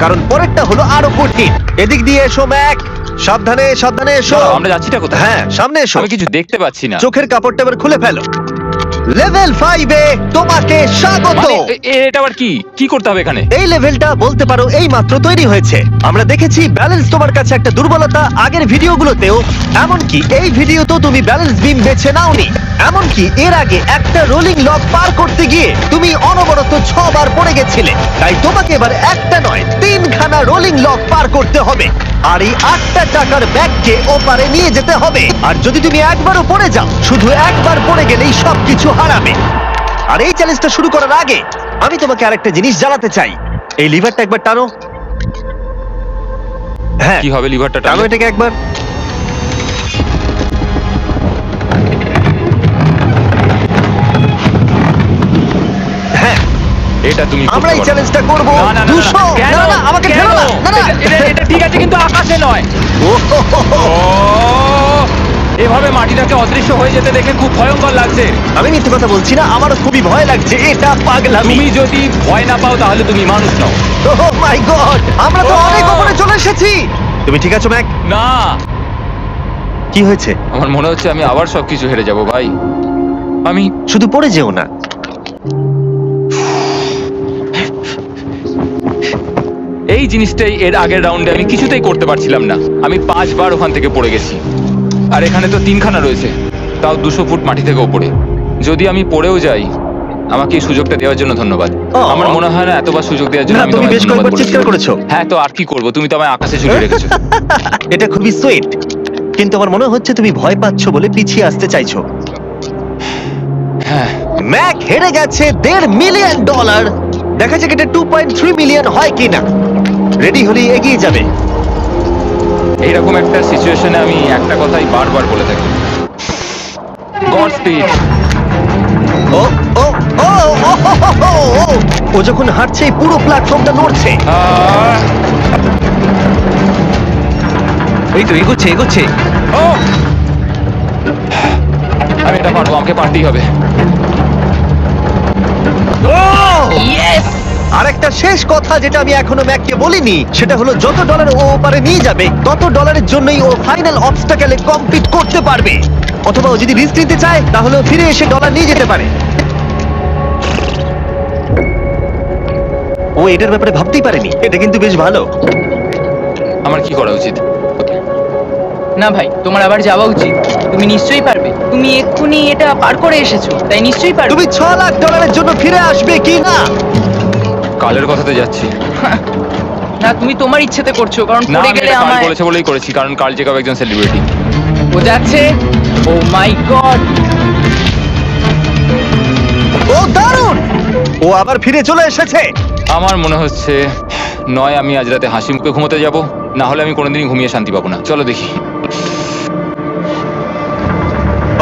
কারণ পরেরটা হলো আরো কঠিন। এদিক দিয়ে এসো ম্যাক, সাবধানে সাবধানে এসো। আমরা যাচ্ছিটা কোথায়? হ্যাঁ সামনে এসো। আমি কিছু দেখতে পাচ্ছি না। চোখের কাপড়টা এবার খুলে ফেলো। লেভেল 5 এ তোমাকে স্বাগত। মানে, এটা আবার কি কি করতে হবে এখানে? এই লেভেলটা বলতে পারো এই মাত্র তৈরি হয়েছে। আমরা দেখেছি ব্যালেন্স তোমার কাছে একটা দুর্বলতা আগের ভিডিওগুলোতেও, এমনকি এই ভিডিওতেও তুমি ব্যালেন্স বিম বেছে নাওনি। এমনকি এর আগে একটা রোলিং লক পার করতে গিয়ে তুমি অনবরত 6 বার পড়ে গেছিলে। তাই তোমাকে এবার একটা নয় 3খানা রোলিং লক পার করতে হবে, আর এই 8টা টাকার ব্যাগকে ওপারে নিয়ে যেতে হবে। আর যদি তুমি একবারও পড়ে যাও, শুধু একবার পড়ে গেলেই সবকিছু হারাবে। আর এই চ্যালেঞ্জটা শুরু করার আগে আমি তোমাকে আরেকটা জিনিস জানাতে চাই। এই লিভারটা একবার টানো। হ্যাঁ কি হবে লিভারটা টানো টানলে? এটাকে একবার। হ্যাঁ এটা তুমি করতে আমরা এই পারো। চ্যালেঞ্জটা করব। না, না, না, না, 200 কেন? না না আমাকে কেন? ঠেলো না। না না এটা ঠিক আছে কিন্তু আকাশে নয়। ও হো হো হো। ও, এভাবে মাটিটাকে অদৃশ্য হয়ে যেতে দেখে খুব ভয়ঙ্কর লাগছে। আমি মিথ্যে কথা বলছি না, আমারও খুবই ভয় লাগছে। এটা পাগলামি। তুমি যদি ভয় না পাও তাহলে তুমি মানুষ নও। ওহ মাই গড, আমরা তো ও! অনেক উপরে চলে এসেছি। তুমি ঠিক আছো ম্যাক? না, কি হয়েছে? আমার মনে হচ্ছে আমি আবার সবকিছু হেরে যাব ভাই। আমি শুধু পড়ে যেও না। এই জিনিসটাই এর আগের রাউন্ডে আমি কিছুতেই করতে পারছিলাম না। আমি 5 বার ওখান থেকে পড়ে গেছি। আর এখানে তো 3খানা রয়েছে, তাও 200 ফুট মাটি থেকে ওপরে। যদি আমি পড়েও যাই, আমাকে এই সুযোগটা দেওয়ার জন্য ধন্যবাদ। ও। আমার মনে হয় না এতবার সুযোগ দেওয়ার জন্য না, আমি তুমি তোমায় বেশ ধন্যবাদ কয়েকবার চিৎকার বলেছি। করেছো। হ্যাঁ, তো আর কি করব? তুমি তো আমায় আকাশে ঝুলিয়ে রেখেছো। এটা খুবই সুইট, কিন্তু আমার মনে হচ্ছে তুমি ভয় পাচ্ছ বলে পিছিয়ে আসতে চাইছো। হ্যাঁ, ম্যাক হেরে গেছে $1.5 মিলিয়ন। দেখা যাক এটা 2.3 মিলিয়ন হয় কিনা। রেডি হলেই এগিয়ে যাবে। এইরকম একটা সিচুয়েশনে আমি একটা কথাই বারবার বলে থাকি, গড স্পিড। ও ও ও ও, হো, হো, হো, ও। ও যখন হাঁটছে এই পুরো প্ল্যাটফর্মটা নড়ছে। এই তো এগোচ্ছে এগোচ্ছে। ও, আমি এটা পারবো, আমাকে পারতেই হবে। ইয়েস! আরেকটা শেষ কথা যেটা আমি এখনো ম্যাককে বলিনি, সেটা হলো যত ডলার ও ওপারে নিয়ে যাবে তত ডলারের জন্যই ও ফাইনাল অবস্টাকেলে কমপ্লিট করতে পারবে। অথবা ও যদি রিস্ক নিতে চায় তাহলে ও ফিরে এসে ডলার নিয়ে যেতে পারে। ও এটার ব্যাপারে ভাবতেই পারেনি। এটা কিন্তু বেশ ভালো। আমার কি করা উচিত? না ভাই, তোমার আবার যাওয়া উচিত। তুমি নিশ্চয়ই পারবে। তুমি এক্ষুনি এটা পার করে এসেছো, তাই নিশ্চয়ই পারবে। তুমি $6 লাখ জন্য ফিরে আসবে কি না? কালের কথাতে যাচ্ছি। না, তুমি তোমার ইচ্ছেতে করছো, কারণ না, পড়ে আমি গেলে এটা কাল আমায়। বলেছে বলেই করেছি, কারণ কাল জেকাব একজন সেলিব্রিটি। ও যাচ্ছে। ও মাই গড! ও দারুণ! ও আবার ফিরে চলে এসেছে। আমার মনে হচ্ছে নয় আমি আজ রাতে হাসি মুখে ঘুমোতে যাব, না হলে আমি কোনোদিনই ঘুমিয়ে শান্তি পাবো না। চলো দেখি।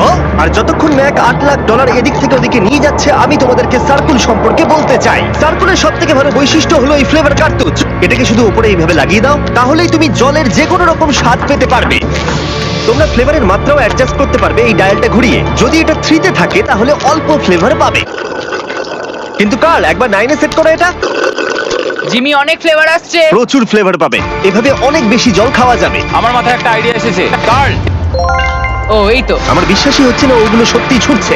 ও, আর যতক্ষণ ম্যাক $8 লাখ এদিক থেকে ওদিকে নিয়ে যাচ্ছে, আমি তোমাদেরকে সার্কুল সম্পর্কে বলতে চাই। সার্কুলের সব থেকে ভালো বৈশিষ্ট্য হলো এই ফ্লেভার কার্তুজ। এটাকে শুধু উপরে এইভাবে লাগিয়ে দাও, তাহলেই তুমি জলের যে কোনো রকম স্বাদ পেতে পারবে। তোমরা ফ্লেভারের মাত্রাও অ্যাডজাস্ট করতে পারবে এই ডায়ালটা ঘুরিয়ে। যদি এটা 3-তে থাকে তাহলে অল্প ফ্লেভার পাবে, কিন্তু কার্ল একবার 9-এ সেট করো এটা। জিমি, অনেক ফ্লেভার আসছে। প্রচুর ফ্লেভার পাবে, এভাবে অনেক বেশি জল খাওয়া যাবে। আমার মাথায় একটা আইডিয়া এসেছে, কার্ল। ও এই তো, আমার বিশ্বাসই হচ্ছে না ওগুলো সত্যি ছুটছে।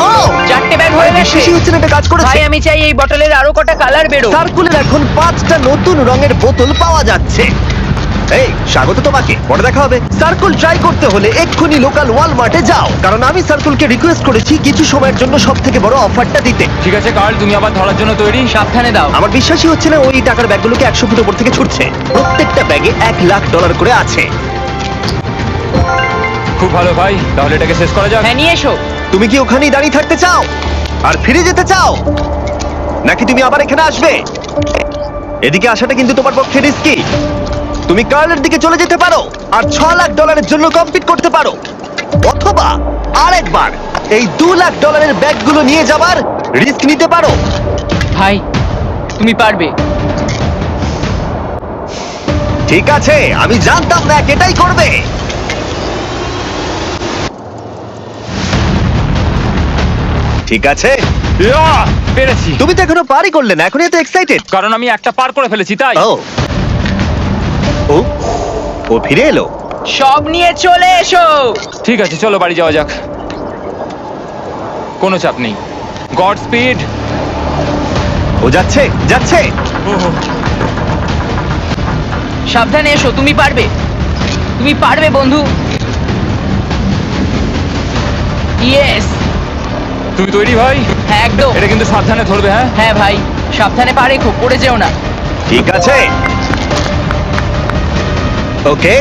ও 4টে ব্যাগ হয়ে গেছে। বিশ্বাসই হচ্ছে না এটা কাজ করেছে। ভাই, আমি চাই এই বটলের আরো কটা কালার বেরো। সার্কুলের এখন 5টা নতুন রঙের বোতল পাওয়া যাচ্ছে। এই স্বাগত তোমাকে, পরে দেখা হবে। সার্কুল ট্রাই করতে হলে এক্ষুনি লোকাল ওয়ালমার্টে যাও, কারণ আমি সার্কুলকে রিকোয়েস্ট করেছি কিছু সময়ের জন্য সবথেকে বড় অফারটা দিতে। ঠিক আছে কার্ল, তুমি আবার ধরার জন্য তৈরি? সাবধানে দাও। আমার বিশ্বাসই হচ্ছে না ওই টাকার ব্যাগগুলোকে 100 ফুট উপর থেকে ছুটছে। প্রত্যেকটা ব্যাগে $1 লাখ করে আছে। খুব ভালো ভাই, তাহলে এটাকে শেষ করা যাক। হ্যাঁ, নিয়ে এসো। তুমি কি ওখানেই দাঁড়িয়ে থাকতে চাও আর ফিরে যেতে চাও, নাকি তুমি আবার এখানে আসবে? এদিকে আসাটা কিন্তু তোমার পক্ষে রিস্কি। তুমি কার্লের দিকে চলে যেতে পারো আর $6 লাখ জন্য কমপ্লিট করতে পারো, অথবা আরেকবার এই $2 লাখ ব্যাগগুলো নিয়ে যাবার রিস্ক নিতে পারো। ভাই, তুমি পারবে। ঠিক আছে, আমি জানতাম না এটাই করবে। ঠিক আছে, ইয়া! পেরেছি। তুমি তো এখনো পারই করলে না, এখনই এত এক্সাইটেড। কারণ আমি একটা পার করে ফেলেছি তাই। ও ও ও ফিরে এলো। সব নিয়ে চলে এসো। ঠিক আছে, চলো বাড়ি যাওয়া যাক। কোনো চাপ নেই। God speed. ও যাচ্ছে যাচ্ছে। সাবধানে এসো, তুমি পারবে, তুমি পারবে বন্ধু। ইয়েস। তুমি তৈরি ভাই? হ্যাঁ একদম। এটা কিন্তু সাবধানে ধরবে, হ্যাঁ? হ্যাঁ ভাই, সাবধানে পারে, খুব পড়ে যেও না। ঠিক আছে, ওকে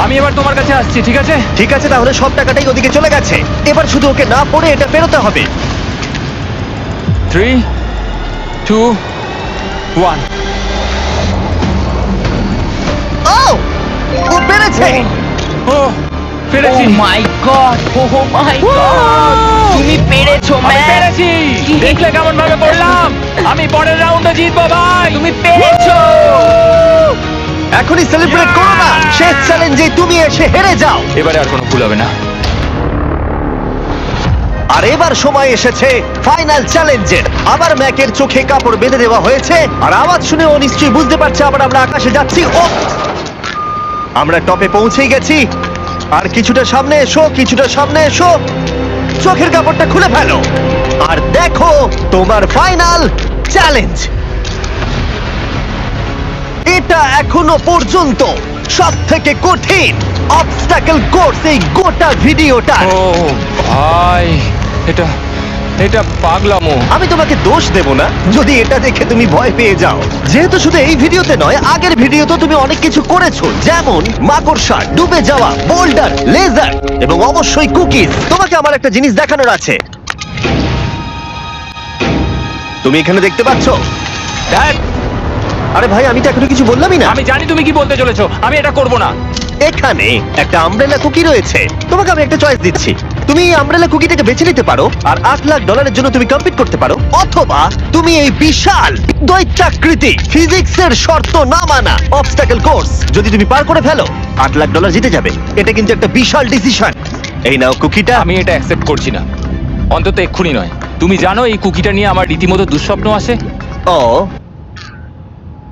আমি এবার তোমার কাছে আসছি, ঠিক আছে? ঠিক আছে, তাহলে সব টাকাটাই ওদিকে চলে গেছে। এবার শুধু ওকে না পড়ে এটা পেরোতে হবে। 3, 2, 1। ও ও পেরেছে। ও পেরেছি। ও মাই গড, ও মাই গড, তুমি পেরেছো আমি ম্যান। পেরেছি। দেখলে কেমন ভাবে পড়লাম? আমি পরের রাউন্ডে জিতবো ভাই। তুমি পেরেছো। এখনই সেলিব্রেট করো না, শেষ চ্যালেঞ্জে তুমি এসে হেরে যাও। এবারে আর কোনো ভুল হবে না। আর এবার সময় এসেছে ফাইনাল চ্যালেঞ্জের। আবার ম্যাকের চোখে কাপড় বেঁধে দেওয়া হয়েছে, আর আওয়াজ শুনে ও নিশ্চয়ই বুঝতে পারছে আবার আমরা আকাশে যাচ্ছি। ও আমরা টপে পৌঁছেই গেছি। আর কিছুটা সামনে এসো, কিছুটা সামনে এসো। চোখের কাপড়টা খুলে ফেলো আর দেখো তোমার ফাইনাল চ্যালেঞ্জ। এটা এখনো পর্যন্ত সব থেকে কঠিন অবস্টাকল কোর্স এই গোটা ভিডিওটা। ও ভাই, এটা এটা পাগলামো। আমি তোমাকে দোষ দেব না যদি এটা দেখে তুমি ভয় পেয়ে যাও, যেহেতু শুধু এই ভিডিওতে নয়, আগের ভিডিওতে তুমি অনেক কিছু করেছো, যেমন মাকড়সা, ডুবে যাওয়া, বোল্ডার, লেজার এবং অবশ্যই কুকিজ। তোমাকে আমার একটা জিনিস দেখানোর আছে। তুমি এখানে দেখতে পাচ্ছ? ধ্যাৎ, আরে ভাই, আমি তো এখনো কিছু বললামই না। আমি জানি তুমি কি বলতে চলেছো। আমি এটা করব না। এখানে একটা আমব্রেলা কুকি রয়েছে। তোমাকে আমি একটা চয়েস দিচ্ছি, তুমি এই আমব্রেলা কুকিটাকে বেছে নিতে পারো আর $8,00,000 জন্য তুমি কম্পিট করতে পারো, অথবা তুমি এই বিশাল দৈত্যাকৃতি ফিজিক্সের শর্ত না মানা অবস্টাকল কোর্স যদি তুমি পার করে ফেলো $8,00,000 জিতে যাবে। এটা কিন্তু একটা বিশাল ডিসিশন। এই নাও কুকিটা। আমি এটা অ্যাকসেপ্ট করছি না, অন্তত এক্ষুনি নয়। তুমি জানো এই কুকিটা নিয়ে আমার রীতিমতো দুঃস্বপ্ন আসে। ও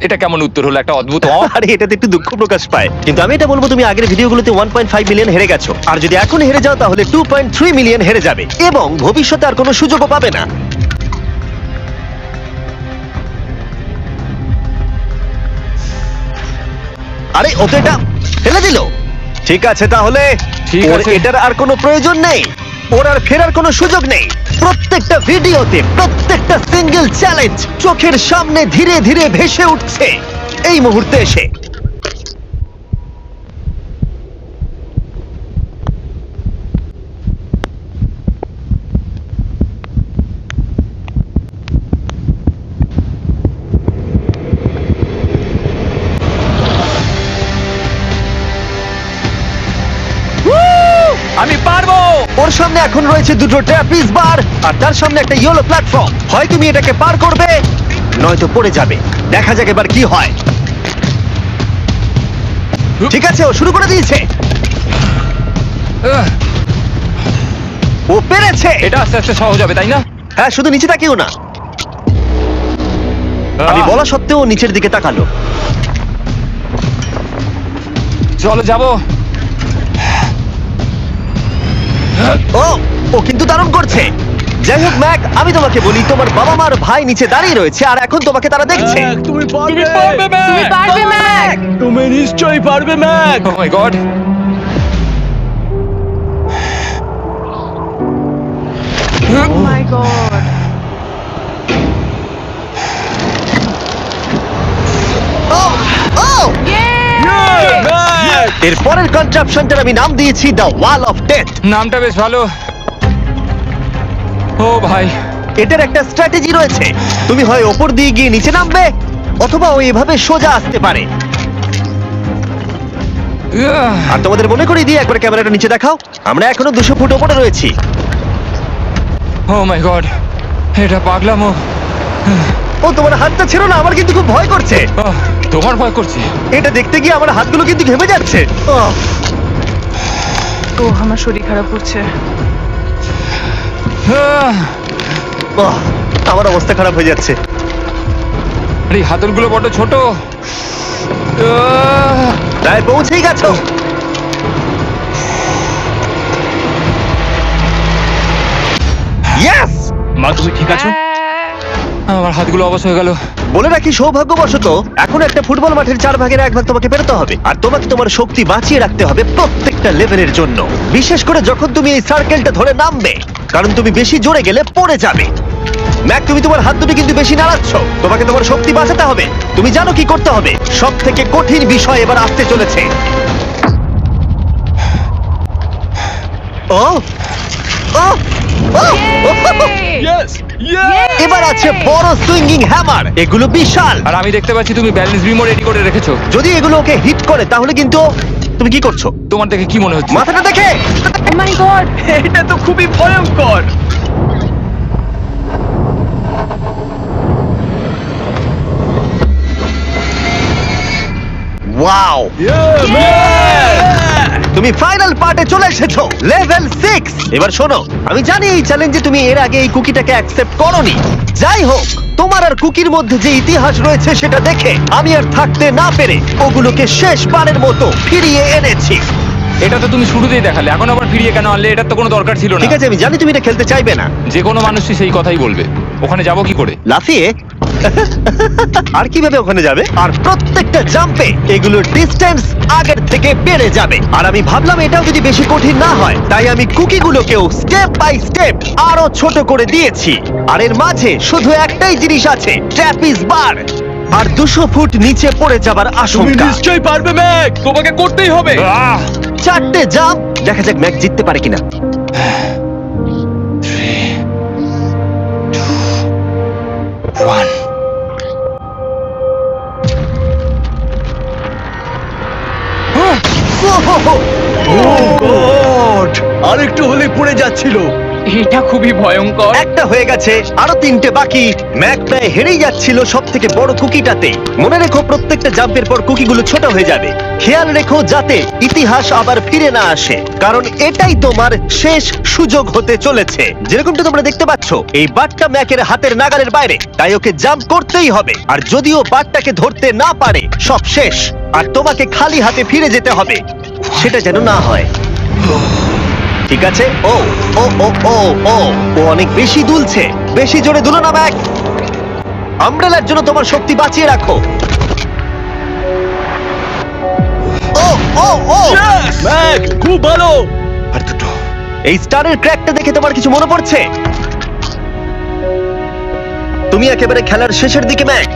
এটা কেমন উত্তর হলো? একটা অদ্ভুত আরে এটাতে একটু দুঃখ প্রকাশ পায়, কিন্তু আমি এটা বলবো তুমি আগের ভিডিওগুলোতে 1.5 মিলিয়ন হেরে গেছো, আর যদি এখন হেরে যাও তাহলে 2.3 মিলিয়ন হেরে যাবে এবং ভবিষ্যতে আর কোনো সুযোগও পাবে না। আরে ও তো এটা ফেলে দিল। ঠিক আছে, তাহলে ঠিক ওর আছে। এটার আর কোনো প্রয়োজন নেই, ওর আর ফেরার কোনো সুযোগ নেই। প্রত্যেকটা ভিডিওতে প্রত্যেকটা সিঙ্গেল চ্যালেঞ্জ চোখের সামনে ধীরে ধীরে ভেসে উঠছে এই মুহূর্তে এসে। আমি পারবো। ওর সামনে এখন রয়েছে দুটো ট্র্যাপিজ বার আর তার সামনে একটা ইয়েলো প্ল্যাটফর্ম। হয় তুমি এটাকে পার করবে নয়তো পড়ে যাবে। দেখা যাক এবার কি হয়। ঠিক আছে, ও শুরু করে দিয়েছে, ও পেরেছে। এটা আস্তে আস্তে সহজ হবে, তাই না? হ্যাঁ, শুধু নিচে তাকিও না। আমি বলা সত্ত্বেও ও নিচের দিকে তাকালো। চলো যাবো। ও ও কিন্তু দারুণ করছে। যাই হোক ম্যাক, আমি তোমাকে বলি তোমার বাবা মার ভাই নিচে দাঁড়িয়ে রয়েছে আর এখন তোমাকে তারা দেখছে। তুমি পারবে তুমি পারবে ম্যাক। তুমি নিশ্চয়ই পারবে ম্যাক। ও মাই গড। মাই গড। ও ও এর পরের কনট্রাপশনটার আমি নাম দিয়েছি দ্য ওয়াল অফ ডেথ। নামটা বেশ ভালো। ও ভাই, এটার একটা স্ট্র্যাটেজি রয়েছে, তুমি হয় ওপর দিয়ে গিয়ে নিচে নামবে অথবা ও এভাবে সোজা আসতে পারে। আর তোমাদের মনে করিয়ে দিয়ে একবার ক্যামেরাটা নিচে দেখাও, আমরা এখনো 200 ফুট ওপরে রয়েছি। ও মাই গড, এটা পাগলামো। ও তোমার হাতটা ছেড়ো না, আমার কিন্তু খুব ভয় করছে। আহ, তোমার ভয় করছে? এটা দেখতে গিয়ে আমার হাতগুলো কিন্তু ঘেমে যাচ্ছে। ও আমার শরীর খারাপ করছে। আহ, ওহ, আমার অবস্থা খারাপ হয়ে যাচ্ছে। আরে এই হাতলগুলো বড় ছোট। প্রায় পৌঁছেই গেছো। ইয়েস! মা তুমি ঠিক আছো? আমার হাতগুলো অবশ হয়ে গেল। বলে রাখি, সৌভাগ্যবশত এখন একটা ফুটবল মাঠের 4 ভাগের 1 ভাগ তোমাকে পেরোতে হবে, আর তোমাকে তোমার শক্তি বাঁচিয়ে রাখতে হবে প্রত্যেকটা লেভেলের জন্য, বিশেষ করে যখন তুমি এই সার্কেলটা ধরে নামবে, কারণ তুমি বেশি জোরে গেলে পড়ে যাবে। ম্যাক, তুমি তোমার হাত দুটো কিন্তু বেশি নাড়াচ্ছ। তোমাকে তোমার শক্তি বাঁচাতে হবে। তুমি জানো কি করতে হবে। সব থেকে কঠিন বিষয় এবার আসতে চলেছে। ও ও ও! Yes yes! এবার আছে বড় সুইঙ্গিং হ্যামার। এগুলো বিশাল। আর আমি দেখতে পাচ্ছি তুমি ব্যালেন্স বিমও রেডি করে রেখেছো। যদি এগুলো ওকে হিট করে তাহলে কিন্তু তুমি কি করছো? তোমার দেখে কি মনে হচ্ছে? মাথাটা দেখে। ও মাই গড! এটা তো খুবই ভয়ঙ্কর। ওয়াও! তুমি ফাইনাল পার্টে চলে এসেছো, লেভেল 6। এবার শোনো, আমি জানি এই চ্যালেঞ্জে তুমি এর আগে এই কুকিটাকে অ্যাকসেপ্ট করোনি। যাই হোক, তোমার আর কুকির মধ্যে যে ইতিহাস রয়েছে সেটা দেখে আমি আর থাকতে না পেরে ওগুলোকে শেষবারের মতো ফিরিয়ে এনেছি। এটা তো তুমি শুরুতেই দেখালে, এখন আবার ফিরিয়ে কেন আনলে? এটার তো কোনো দরকার ছিল না। ঠিক আছে, আমি জানি তুমি এটা খেলতে চাইবে না। যে কোনো মানুষই সেই কথাই বলবে। ওখানে যাবো কি করে? লাফিয়ে? আর কিভাবে ওখানে যাবে? আর প্রত্যেকটা জাম্পে এগুলোর ডিস্টেন্স আগের থেকে বেড়ে যাবে। আর আমি ভাবলাম এটাও যদি বেশি কঠিন না হয়, তাই আমি কুকিগুলোকেও স্টেপ বাই স্টেপ আরো ছোট করে দিয়েছি। আর এর মাঝে শুধু একটাই জিনিস আছে, ট্র্যাপিজ বার। আর 200 ফুট নিচে পড়ে যাবার তুমি আশঙ্কা। নিশ্চয়ই পারবে ম্যাক, তোমাকে করতেই হবে। 4টে জাম্প, দেখা যাক ম্যাক জিততে পারে কিনা। 3, 2, 1। আরেকটু হলে পড়ে যাচ্ছিল। এটা খুবই ভয়ঙ্কর। একটা হয়ে গেছে, আরো 3টে বাকি। ম্যাক প্রায় হেরেই যাচ্ছিল সব থেকে বড় কুকিটাতে। মনে রেখো, প্রত্যেকটা জাম্পের পর কুকিগুলো ছোট হয়ে যাবে। খেয়াল রেখো যাতে ইতিহাস আবার ফিরে না আসে, কারণ এটাই তোমার শেষ সুযোগ হতে চলেছে। যেরকমটা তোমরা দেখতে পাচ্ছ, এই বারটা ম্যাকের হাতের নাগালের বাইরে, তাই ওকে জাম্প করতেই হবে। আর যদিও বারটাকে ধরতে না পারে, সব শেষ। আর তোমাকে খালি হাতে ফিরে যেতে হবে, সেটা যেন না হয়। ঠিক আছে। ও ও ও ও ও ও অনেক বেশি দুলছে। বেশি জোরে দুলো না ম্যাক। আমব্রেলার জন্য তোমার শক্তি বাঁচিয়ে রাখো। ও ও ও ম্যাক খুব ভালো। আর দুটো। এই স্টারের ক্র্যাকটা দেখে তোমার কিছু মনে পড়ছে? তুমি একেবারে খেলার শেষের দিকে ম্যাক।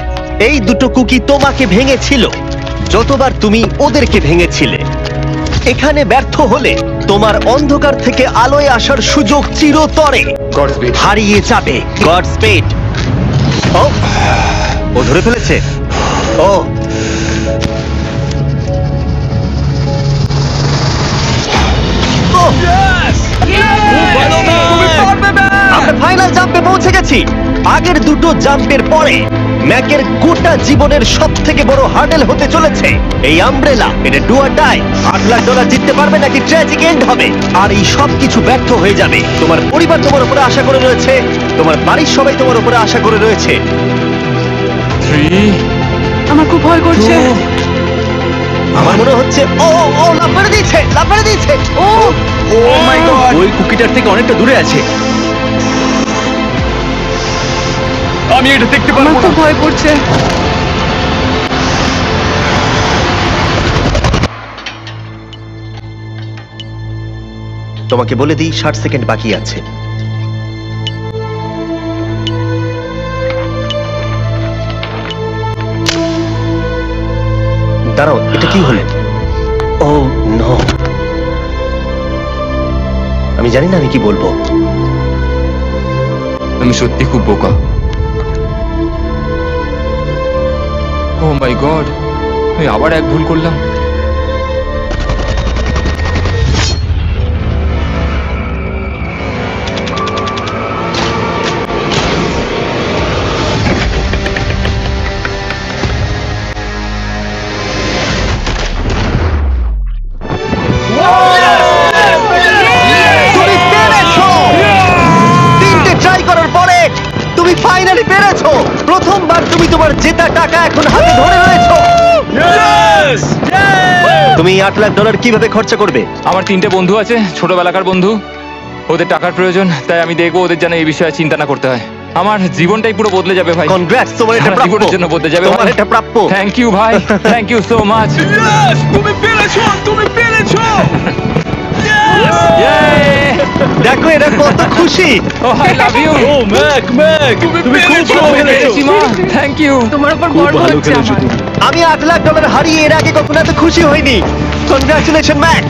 এই দুটো কুকি তোমাকে ভেঙেছিল যতবার তুমি ওদেরকে ভেঙেছিলে। এখানে ব্যর্থ হলে তোমার অন্ধকার থেকে আলোয় আসার সুযোগ চিরতরে Godspeed। হারিয়ে যাবে। God speed. ও ও ধরে ফেলেছে। ও ও, ভালো ম্যাক। আমরা ফাইনাল জাম্পে পৌঁছে গেছি। আগের দুটো জাম্পের পরে ম্যাকের গোটা জীবনের সব থেকে বড় হার্ডেল হতে চলেছে এই আমব্রেলা। এটা ডু অর ডাই। $8 লাখ জিততে পারবে নাকি ট্র্যাজিক এন্ড হবে। আর এই সব কিছু ব্যর্থ হয়ে যাবে। তোমার পরিবার তোমার উপরে আশা করে রয়েছে, তোমার বাড়ির সবাই তোমার উপরে আশা করে রয়েছে। 3, আমার খুব ভয় করছে। 2, আমার মনে হচ্ছে ও ও লাফ মেরে দিয়েছে, লাফ মেরে দিয়েছে। ও ও মাই গড, ওই কুকিটার থেকে অনেকটা দূরে আছে। আমি এটা দেখতে আমার পারবো না। খুব ভয় করছে। তোমাকে বলে দিই 60 সেকেন্ড বাকি আছে। দাঁড়াও, এটা কি হলো? ও নো, আমি জানি না আমি কি বলবো। আমি সত্যি খুব বোকা। ও মাই গড, আমি আবার এক ভুল করলাম। তুমি পেরেছো! 3টে ট্রাই করার পরে এখন হাতে ধরে রয়েছো। Yes! তুমি $8 লাখ কিভাবে খরচা করবে? আমার 3টে বন্ধু আছে, ছোটবেলাকার বন্ধু। ওদের টাকার প্রয়োজন, তাই আমি দেখবো ওদের যেন এই বিষয়ে চিন্তা না করতে হয়। আমার জীবনটাই পুরো বদলে যাবে ভাই। কনগ্রাটস, তোমার এটা সারা প্রাপ্য। জীবনের জন্য বদলে যাবে তোমার ভাই। এটা প্রাপ্য। থ্যাংক ইউ ভাই, thank you so much. Yes! তুমি পেরেছো! তুমি পেরেছো! দেখো এরা কত খুশি। Oh I love you. Oh Mac, তুমি খুব ভালো খেলেছো। Thank you. তোমার উপর খুব গর্ব ভালো হচ্ছে খেলেছো আমার। তুমি। আমি $8 লাখ হারিয়ে এর আগে কখনো এত খুশি হইনি। Congratulation Mac.